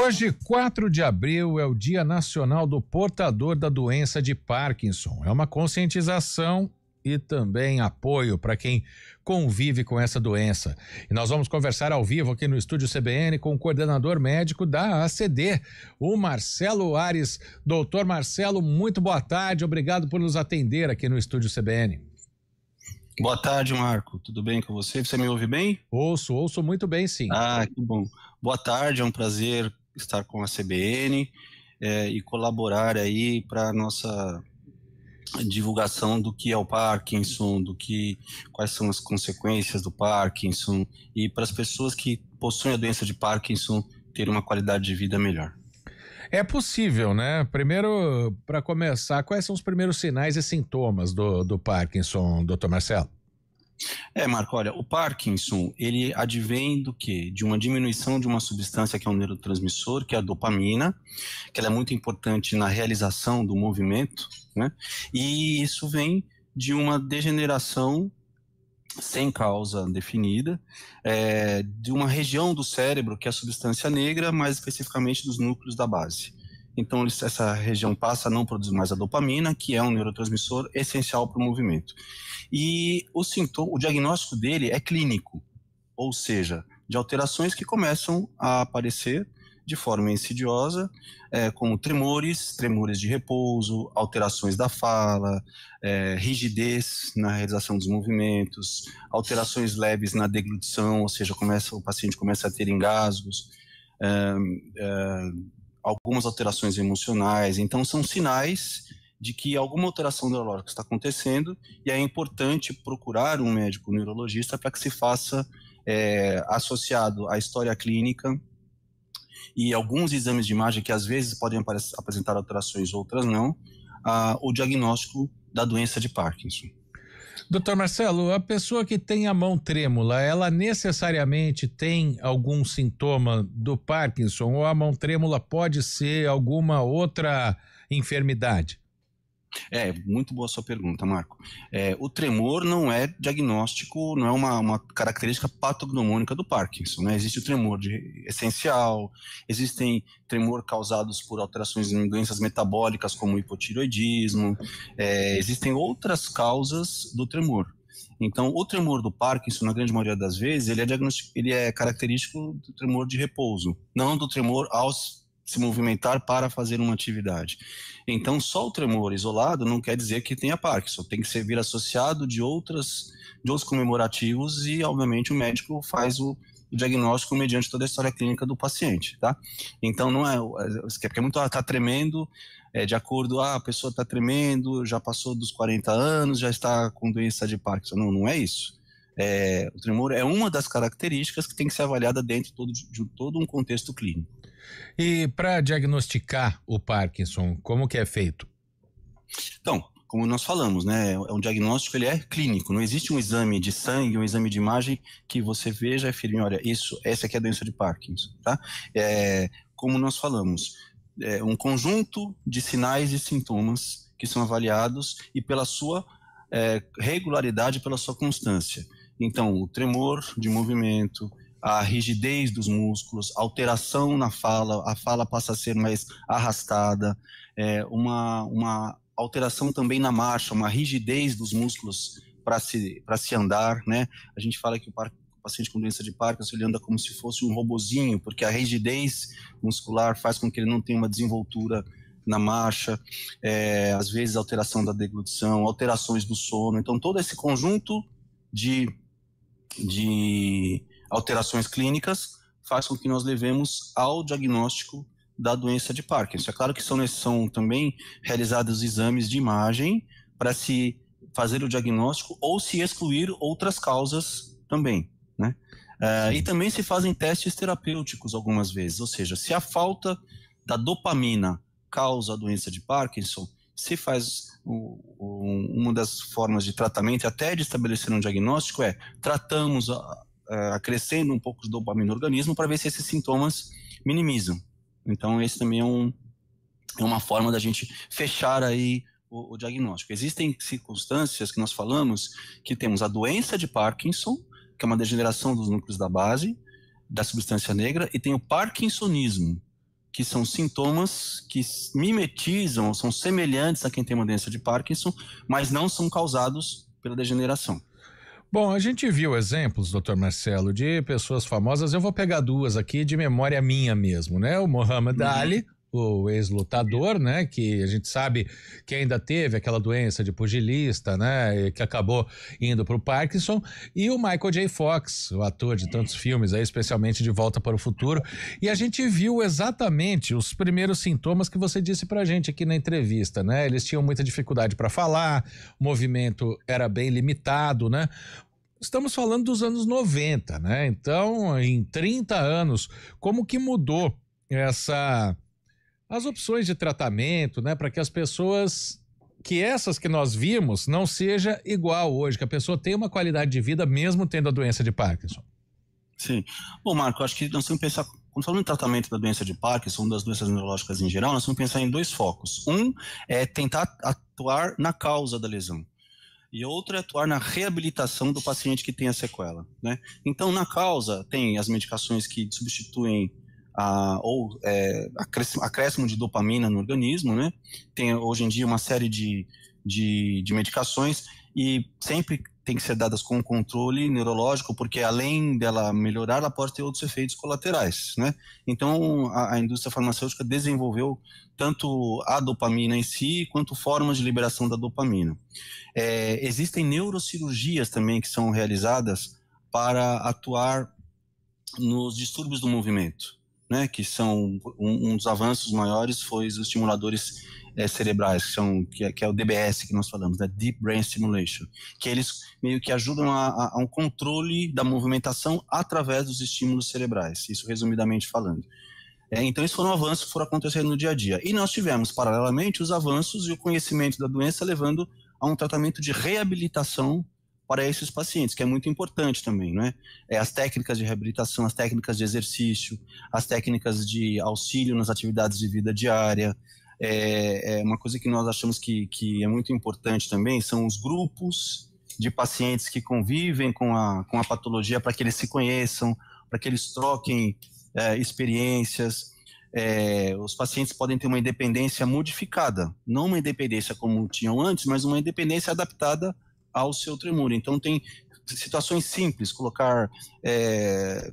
Hoje, 4 de abril, é o Dia Nacional do Portador da Doença de Parkinson. É uma conscientização e também apoio para quem convive com essa doença. E nós vamos conversar ao vivo aqui no Estúdio CBN com o coordenador médico da ACD, o Marcelo Ares. Doutor Marcelo, muito boa tarde, obrigado por nos atender aqui no Estúdio CBN. Boa tarde, Marco. Tudo bem com você? Você me ouve bem? Ouço muito bem, sim. Ah, que bom. Boa tarde, é um prazer estar com a CBN e colaborar aí para nossa divulgação do que é o Parkinson, quais são as consequências do Parkinson e para as pessoas que possuem a doença de Parkinson ter uma qualidade de vida melhor. É possível, né? Primeiro, para começar, quais são os primeiros sinais e sintomas do Parkinson, doutor Marcelo? Marco, olha, o Parkinson, ele advém do quê? De uma diminuição de uma substância que é um neurotransmissor, que é a dopamina, que ela é muito importante na realização do movimento, né? E isso vem de uma degeneração sem causa definida, de uma região do cérebro que é a substância negra, mais especificamente dos núcleos da base. Então essa região passa a não produzir mais a dopamina, que é um neurotransmissor essencial para o movimento. E o diagnóstico dele é clínico, ou seja, de alterações que começam a aparecer de forma insidiosa, como tremores de repouso, alterações da fala, rigidez na realização dos movimentos, alterações leves na deglutição, ou seja, o paciente começa a ter engasgos, algumas alterações emocionais. Então são sinais de que alguma alteração neurológica está acontecendo e é importante procurar um médico neurologista para que se faça, associado à história clínica e alguns exames de imagem que às vezes podem apresentar alterações, outras não, o diagnóstico da doença de Parkinson. Doutor Marcelo, a pessoa que tem a mão trêmula, ela necessariamente tem algum sintoma do Parkinson ou a mão trêmula pode ser alguma outra enfermidade? Muito boa a sua pergunta, Marco. O tremor não é diagnóstico, não é uma característica patognomônica do Parkinson, né? Existe o tremor essencial, existem tremor causados por alterações em doenças metabólicas como o hipotireoidismo, existem outras causas do tremor. Então, o tremor do Parkinson, na grande maioria das vezes, ele é característico do tremor de repouso, não do tremor ao se movimentar para fazer uma atividade. Então, só o tremor isolado não quer dizer que tenha Parkinson, tem que vir associado de outros comemorativos e, obviamente, o médico faz o diagnóstico mediante toda a história clínica do paciente, tá? Então, não é, porque muito está tremendo, de acordo, a pessoa está tremendo, já passou dos 40 anos, já está com doença de Parkinson. Não é isso. O tremor é uma das características que tem que ser avaliada dentro de todo um contexto clínico. E para diagnosticar o Parkinson, como que é feito? Então, como nós falamos, né, um diagnóstico, ele é clínico, não existe um exame de sangue, um exame de imagem que você veja e afirme, olha, essa aqui é a doença de Parkinson, tá? Como nós falamos, um conjunto de sinais e sintomas que são avaliados e pela sua regularidade, pela sua constância. Então, o tremor de movimento, a rigidez dos músculos, alteração na fala, a fala passa a ser mais arrastada, uma alteração também na marcha, uma rigidez dos músculos para se andar, né? A gente fala que o paciente com doença de Parkinson, ele anda como se fosse um robozinho, porque a rigidez muscular faz com que ele não tenha uma desenvoltura na marcha, às vezes alteração da deglutição, alterações do sono. Então, todo esse conjunto de alterações clínicas faz com que nós levemos ao diagnóstico da doença de Parkinson. É claro que são também realizados exames de imagem para se fazer o diagnóstico ou se excluir outras causas também, né? E também se fazem testes terapêuticos algumas vezes, ou seja, se a falta da dopamina causa a doença de Parkinson, se faz uma das formas de tratamento, até de estabelecer um diagnóstico, tratamos acrescendo um pouco de dopamina no organismo para ver se esses sintomas minimizam. Então, esse também é uma forma da gente fechar aí o diagnóstico. Existem circunstâncias que nós falamos que temos a doença de Parkinson, que é uma degeneração dos núcleos da base, da substância negra, e tem o parkinsonismo, que são sintomas que mimetizam, são semelhantes a quem tem uma doença de Parkinson, mas não são causados pela degeneração. Bom, a gente viu exemplos, doutor Marcelo, de pessoas famosas. Eu vou pegar duas aqui de memória minha mesmo, né? O Muhammad Ali, o ex-lutador, né? Que a gente sabe que ainda teve aquela doença de pugilista, né? E que acabou indo para o Parkinson. E o Michael J. Fox, o ator de tantos filmes, aí, especialmente De Volta para o Futuro. E a gente viu exatamente os primeiros sintomas que você disse pra gente aqui na entrevista, né? Eles tinham muita dificuldade para falar, o movimento era bem limitado, né? Estamos falando dos anos 90, né? Então, em 30 anos, como que mudou as opções de tratamento, né? Para que as pessoas, que essas que nós vimos, não seja igual hoje, que a pessoa tenha uma qualidade de vida mesmo tendo a doença de Parkinson. Sim. Bom, Marco, acho que nós temos que pensar, quando falamos em tratamento da doença de Parkinson, das doenças neurológicas em geral, nós temos que pensar em dois focos. Um é tentar atuar na causa da lesão. E outro é atuar na reabilitação do paciente que tem a sequela, né? Então, na causa, tem as medicações que substituem acréscimo de dopamina no organismo, né? Tem hoje em dia uma série de medicações e sempre tem que ser dadas com controle neurológico, porque além dela melhorar, ela pode ter outros efeitos colaterais, né? Então, a indústria farmacêutica desenvolveu tanto a dopamina em si, quanto formas de liberação da dopamina. Existem neurocirurgias também que são realizadas para atuar nos distúrbios do movimento, né? Que são um dos avanços maiores foi os estimuladores cerebrais, que é o DBS que nós falamos, né? Deep Brain Stimulation, que eles meio que ajudam a um controle da movimentação através dos estímulos cerebrais, isso resumidamente falando. Então, isso foram avanços que foram acontecendo no dia a dia. E nós tivemos, paralelamente, os avanços e o conhecimento da doença levando a um tratamento de reabilitação para esses pacientes, que é muito importante também, né? As técnicas de reabilitação, as técnicas de exercício, as técnicas de auxílio nas atividades de vida diária. Uma coisa que nós achamos que é muito importante também são os grupos de pacientes que convivem com a patologia para que eles se conheçam, para que eles troquem experiências. Os pacientes podem ter uma independência modificada, não uma independência como tinham antes, mas uma independência adaptada ao seu tremor. Então tem situações simples, colocar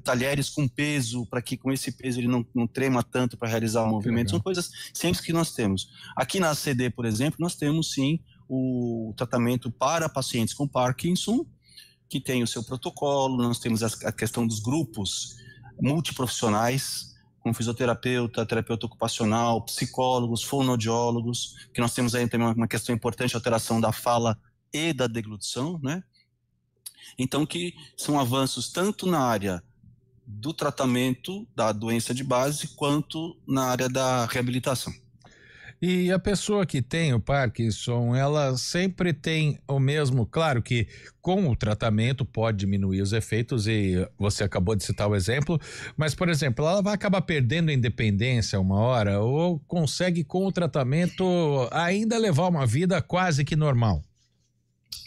talheres com peso, para que com esse peso ele não trema tanto para realizar o movimento. São coisas simples que nós temos. Aqui na ACD, por exemplo, nós temos sim o tratamento para pacientes com Parkinson, que tem o seu protocolo. Nós temos a questão dos grupos multiprofissionais, com fisioterapeuta, terapeuta ocupacional, psicólogos, fonoaudiólogos, que nós temos aí também uma questão importante, alteração da fala e da deglutição, né? Então, que são avanços tanto na área do tratamento da doença de base, quanto na área da reabilitação. E a pessoa que tem o Parkinson, ela sempre tem o mesmo, claro que com o tratamento pode diminuir os efeitos e você acabou de citar o exemplo, mas por exemplo, ela vai acabar perdendo a independência uma hora ou consegue com o tratamento ainda levar uma vida quase que normal?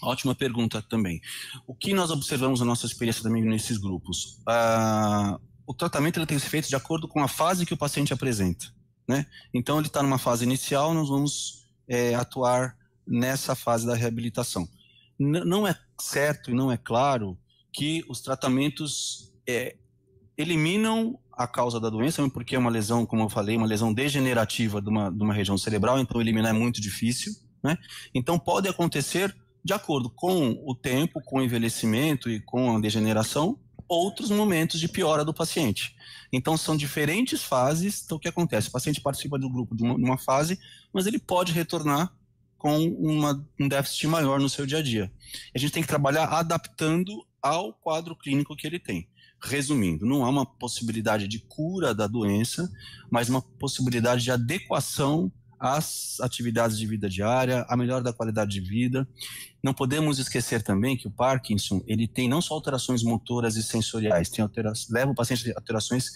Ótima pergunta também. O que nós observamos na nossa experiência também nesses grupos? O tratamento ele tem que ser feito de acordo com a fase que o paciente apresenta, né? Então ele está numa fase inicial, nós vamos atuar nessa fase da reabilitação. Não é certo e não é claro que os tratamentos eliminam a causa da doença, porque é uma lesão, como eu falei, uma lesão degenerativa de uma região cerebral, então eliminar é muito difícil, né? Então pode acontecer, de acordo com o tempo, com o envelhecimento e com a degeneração, outros momentos de piora do paciente. Então são diferentes fases. Então o que acontece? O paciente participa do grupo de uma fase, mas ele pode retornar com um déficit maior no seu dia a dia. A gente tem que trabalhar adaptando ao quadro clínico que ele tem. Resumindo, não há uma possibilidade de cura da doença, mas uma possibilidade de adequação às atividades de vida diária, a melhora da qualidade de vida. Não podemos esquecer também que o Parkinson, ele tem não só alterações motoras e sensoriais, leva o paciente a alterações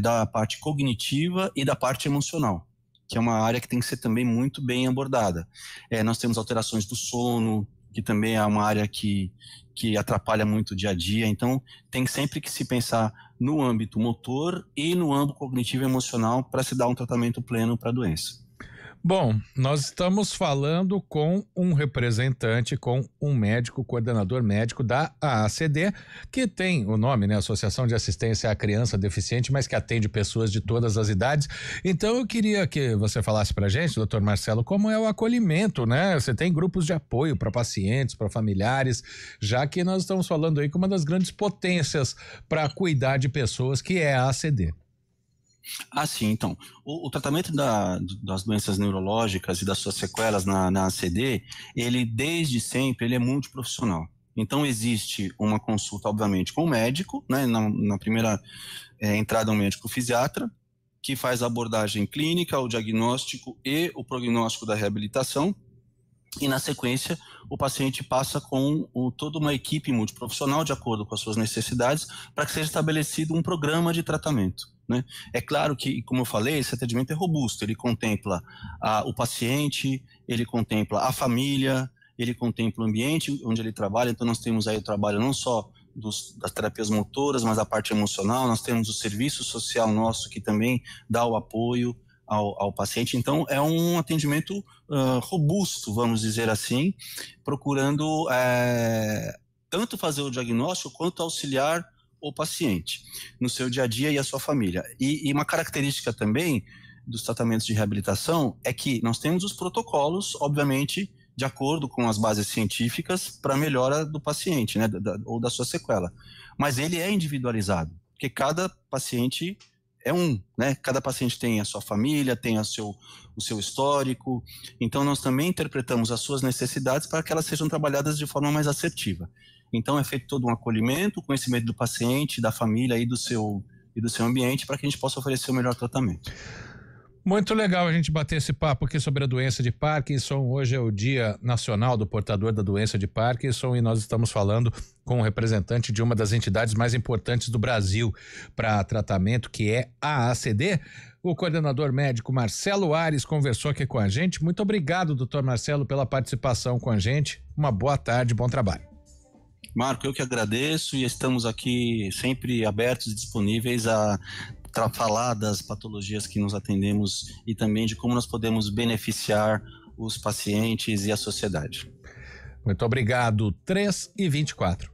da parte cognitiva e da parte emocional, que é uma área que tem que ser também muito bem abordada. Nós temos alterações do sono, que também é uma área que que atrapalha muito o dia a dia. Então, tem sempre que se pensar no âmbito motor e no âmbito cognitivo e emocional para se dar um tratamento pleno para a doença. Bom, nós estamos falando com um representante, com um médico, coordenador médico da AACD, que tem o nome, né? Associação de Assistência à Criança Deficiente, mas que atende pessoas de todas as idades. Então eu queria que você falasse pra gente, doutor Marcelo, como é o acolhimento, né? Você tem grupos de apoio para pacientes, para familiares, já que nós estamos falando aí com uma das grandes potências para cuidar de pessoas, que é a AACD. Sim, então, o tratamento das doenças neurológicas e das suas sequelas na ACD, ele desde sempre, ele é multiprofissional. Então existe uma consulta, obviamente, com o médico, né, na primeira entrada um médico fisiatra, que faz a abordagem clínica, o diagnóstico e o prognóstico da reabilitação, e na sequência o paciente passa com toda uma equipe multiprofissional de acordo com as suas necessidades para que seja estabelecido um programa de tratamento. Né? É claro que, como eu falei, esse atendimento é robusto, ele contempla o paciente, ele contempla a família, ele contempla o ambiente onde ele trabalha. Então nós temos aí o trabalho não só das terapias motoras, mas a parte emocional, nós temos o serviço social nosso que também dá o apoio ao paciente. Então é um atendimento robusto, vamos dizer assim, procurando tanto fazer o diagnóstico quanto auxiliar o paciente no seu dia a dia e a sua família. E uma característica também dos tratamentos de reabilitação é que nós temos os protocolos, obviamente, de acordo com as bases científicas para a melhora do paciente, né, ou da sua sequela. Mas ele é individualizado, porque cada paciente é né? Cada paciente tem a sua família, tem o seu histórico. Então nós também interpretamos as suas necessidades para que elas sejam trabalhadas de forma mais assertiva. Então é feito todo um acolhimento, conhecimento do paciente, da família e do seu ambiente para que a gente possa oferecer o melhor tratamento. Muito legal a gente bater esse papo aqui sobre a doença de Parkinson. Hoje é o Dia Nacional do Portador da Doença de Parkinson e nós estamos falando com um representante de uma das entidades mais importantes do Brasil para tratamento, que é a AACD. O coordenador médico Marcelo Ares conversou aqui com a gente. Muito obrigado, doutor Marcelo, pela participação com a gente. Uma boa tarde, bom trabalho. Marco, eu que agradeço e estamos aqui sempre abertos e disponíveis a falar das patologias que nos atendemos e também de como nós podemos beneficiar os pacientes e a sociedade. Muito obrigado. 3h24.